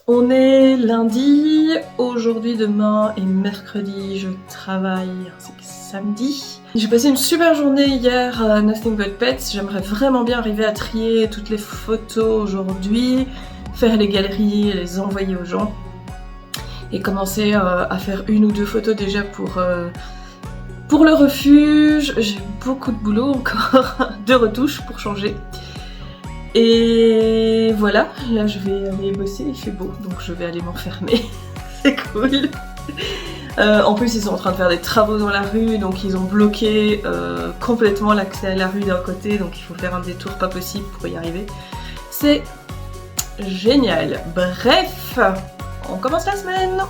On est lundi, aujourd'hui, demain et mercredi, je travaille, c'est que samedi. J'ai passé une super journée hier à Nothing But Pets, j'aimerais vraiment bien arriver à trier toutes les photos aujourd'hui, faire les galeries et les envoyer aux gens. Et commencer à faire une ou deux photos déjà pour le refuge. J'ai beaucoup de boulot encore, de retouches pour changer. Et voilà, là je vais aller bosser, il fait beau, donc je vais aller m'enfermer, c'est cool. En plus ils sont en train de faire des travaux dans la rue, donc ils ont bloqué complètement l'accès à la rue d'un côté, donc il faut faire un détour pas possible pour y arriver. C'est génial. Bref, on commence la semaine.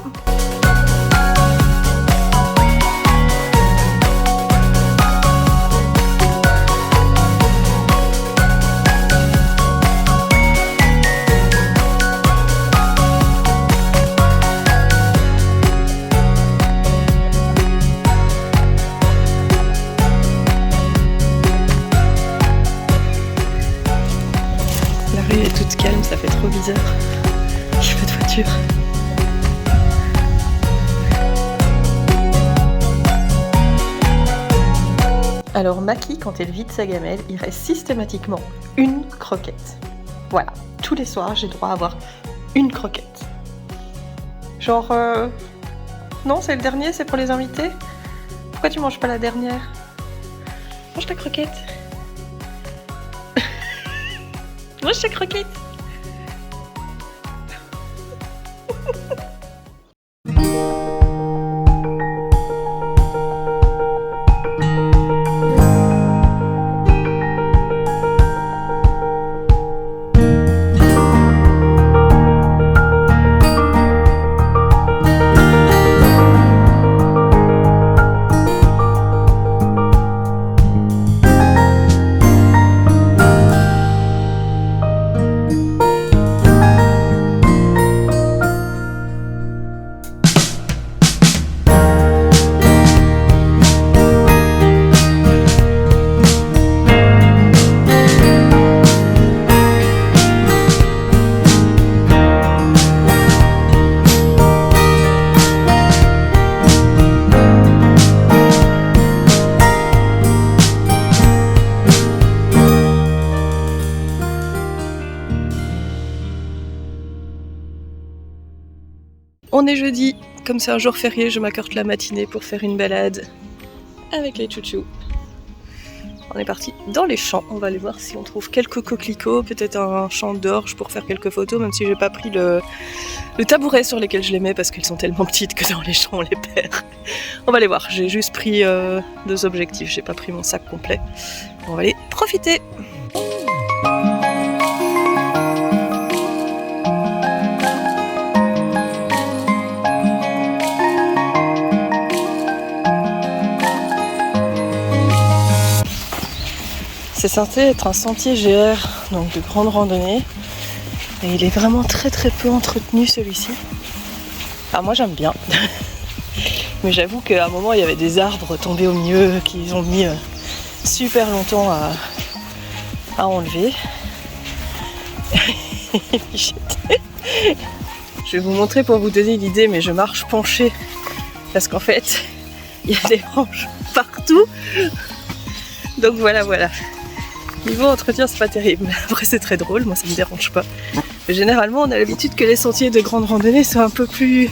Toute calme, ça fait trop bizarre. Il n'y a pas de voiture. Alors Maki, quand elle vide sa gamelle, il reste systématiquement une croquette. Voilà, tous les soirs j'ai droit à avoir une croquette. Genre, non, c'est le dernier, c'est pour les invités. Pourquoi tu manges pas la dernière? Mange ta croquette. Mange ta croquette. On est jeudi, comme c'est un jour férié, je m'accorde la matinée pour faire une balade avec les chouchous. On est parti dans les champs, on va aller voir si on trouve quelques coquelicots, peut-être un champ d'orge pour faire quelques photos, même si j'ai pas pris le tabouret sur lesquels je les mets parce qu'elles sont tellement petites que dans les champs on les perd. On va aller voir, j'ai juste pris 2 objectifs, j'ai pas pris mon sac complet. On va aller profiter. C'est censé être un sentier GR, donc de grande randonnée. Et il est vraiment très peu entretenu celui-ci. Alors moi j'aime bien. Mais j'avoue qu'à un moment il y avait des arbres tombés au milieu qu'ils ont mis super longtemps à enlever. Je vais vous montrer pour vous donner une idée, mais je marche penchée. Parce qu'en fait, il y a des branches partout. Donc voilà. Niveau entretien, c'est pas terrible. Après, c'est très drôle, moi ça me dérange pas. Mais généralement, on a l'habitude que les sentiers de grande randonnée soient un peu plus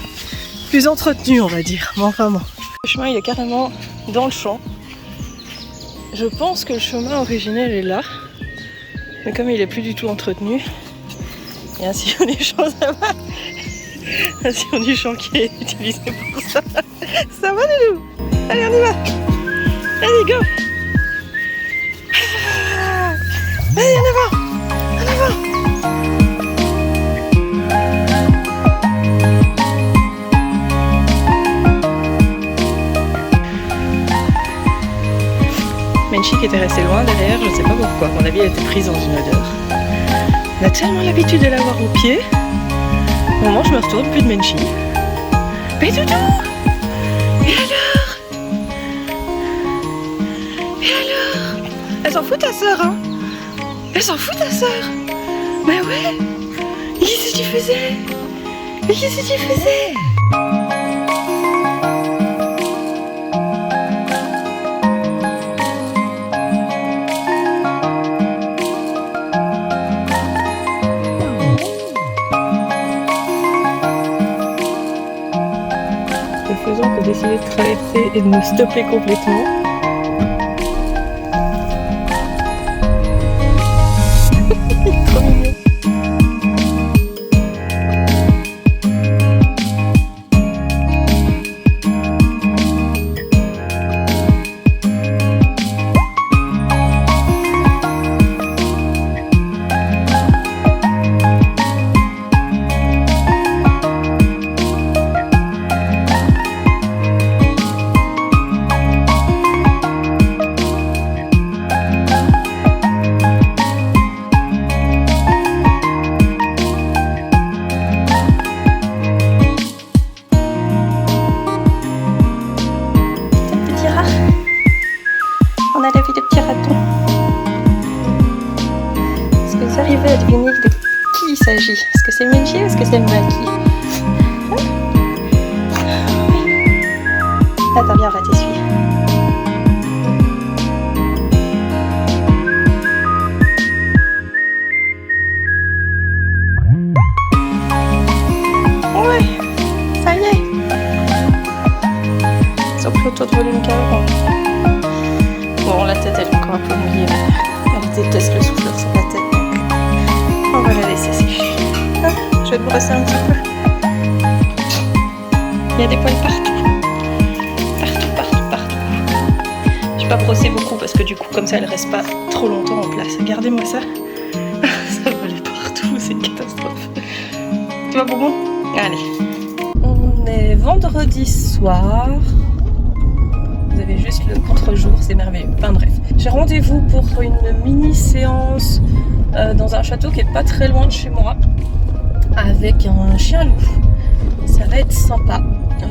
entretenus, on va dire. Mais enfin bon. Le chemin, il est carrément dans le champ. Je pense que le chemin originel est là. Mais comme il est plus du tout entretenu, il y a un sillon du champ, ça va. Un sillon du champ qui est utilisé pour ça. Ça va, Loulou? Allez, on y va. Allez, go. Allez, en avant! En avant! Menchi qui était restée loin derrière, je sais pas pourquoi. À mon avis, elle était prise dans une odeur. On a tellement l'habitude de l'avoir au pied. Au moment où je me retourne, plus de Menchi. Mais Doudou! Et alors? Elle s'en fout ta sœur, hein? Elle s'en fout ta sœur? Bah ouais! Qu'est-ce que tu faisais? Mais qu'est-ce que tu faisais? Ne faisant que d'essayer de traverser et de me stopper complètement. Trop mignon. On a la vie de petit raton. Est-ce que vous arrivez à deviner de qui il s'agit? Est-ce que c'est Menji ou est-ce que c'est Maki? Attends, viens, on va t'essuyer. Ouais, ça y est. Ils ont pris autant de volume qu'avant. Bon, la tête elle est encore un peu mouillée, mais elle déteste le souffleur sur la tête, donc on va la laisser sécher. Ah, je vais te brosser un petit peu. Il y a des poils partout. Partout. Je vais pas brosser beaucoup parce que du coup, comme ça, elle reste pas trop longtemps en place. Regardez-moi ça. Ça va aller partout, c'est une catastrophe. Tu vas, Bonbon? Allez. On est vendredi soir. Vous avez juste le contre-jour, c'est merveilleux. Enfin bref, j'ai rendez-vous pour une mini-séance dans un château qui est pas très loin de chez moi avec un chien loup. Ça va être sympa.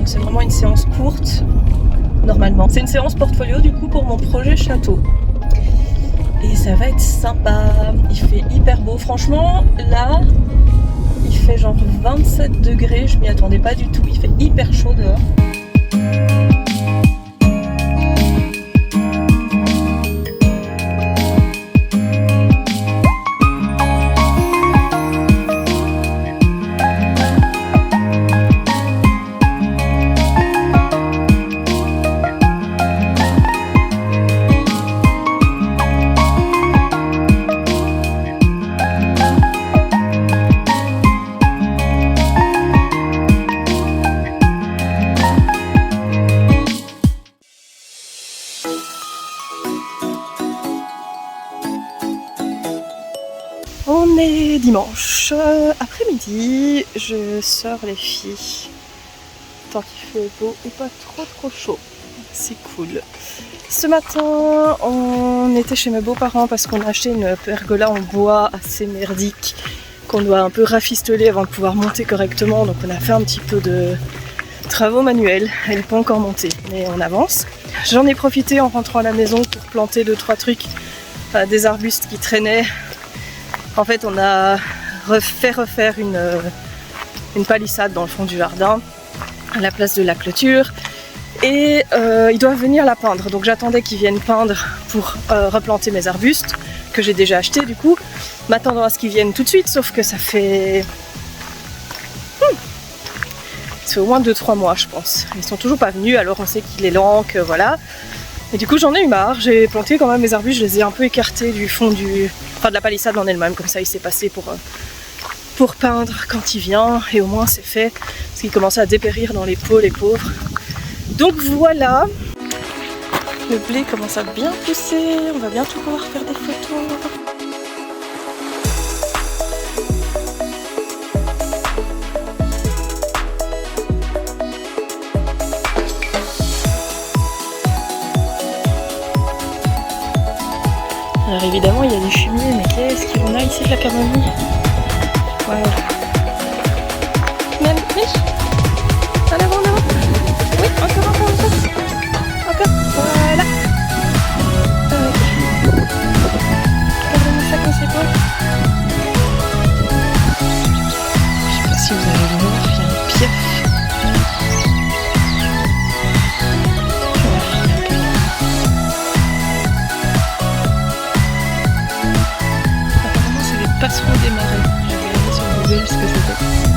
C'est vraiment une séance courte, normalement. C'est une séance portfolio du coup pour mon projet château. Et ça va être sympa. Il fait hyper beau. Franchement, là, il fait genre 27 degrés. Je m'y attendais pas du tout. Il fait hyper chaud dehors. On est dimanche après-midi, je sors les filles tant qu'il fait beau et pas trop chaud, c'est cool. Ce matin on était chez mes beaux-parents parce qu'on a acheté une pergola en bois assez merdique qu'on doit un peu rafistoler avant de pouvoir monter correctement, donc on a fait un petit peu de travaux manuels, elle n'est pas encore montée mais on avance. J'en ai profité en rentrant à la maison pour planter 2-3 trucs, des arbustes qui traînaient. En fait, on a fait refaire une palissade dans le fond du jardin, à la place de la clôture. Et ils doivent venir la peindre. Donc j'attendais qu'ils viennent peindre pour replanter mes arbustes, que j'ai déjà achetés du coup, m'attendant à ce qu'ils viennent tout de suite, sauf que ça fait au moins 2-3 mois je pense. Ils sont toujours pas venus, alors on sait qu'il est lent, que voilà. Et du coup j'en ai eu marre, j'ai planté quand même mes arbustes, je les ai un peu écartés du fond de la palissade en elle-même, comme ça il s'est passé pour peindre quand il vient, et au moins c'est fait, parce qu'il commençait à dépérir dans les pots, les pauvres. Donc voilà, le blé commence à bien pousser, on va bientôt pouvoir faire des photos. Alors évidemment il y a des fumiers, mais qu'est-ce qu'on a ici de la camomille? Waouh. Même, en avant, en avant. Oui, encore. Voilà. Regardez-moi ça comme c'est beau. Je sais pas si vous allez le voir, Google ce que c'était.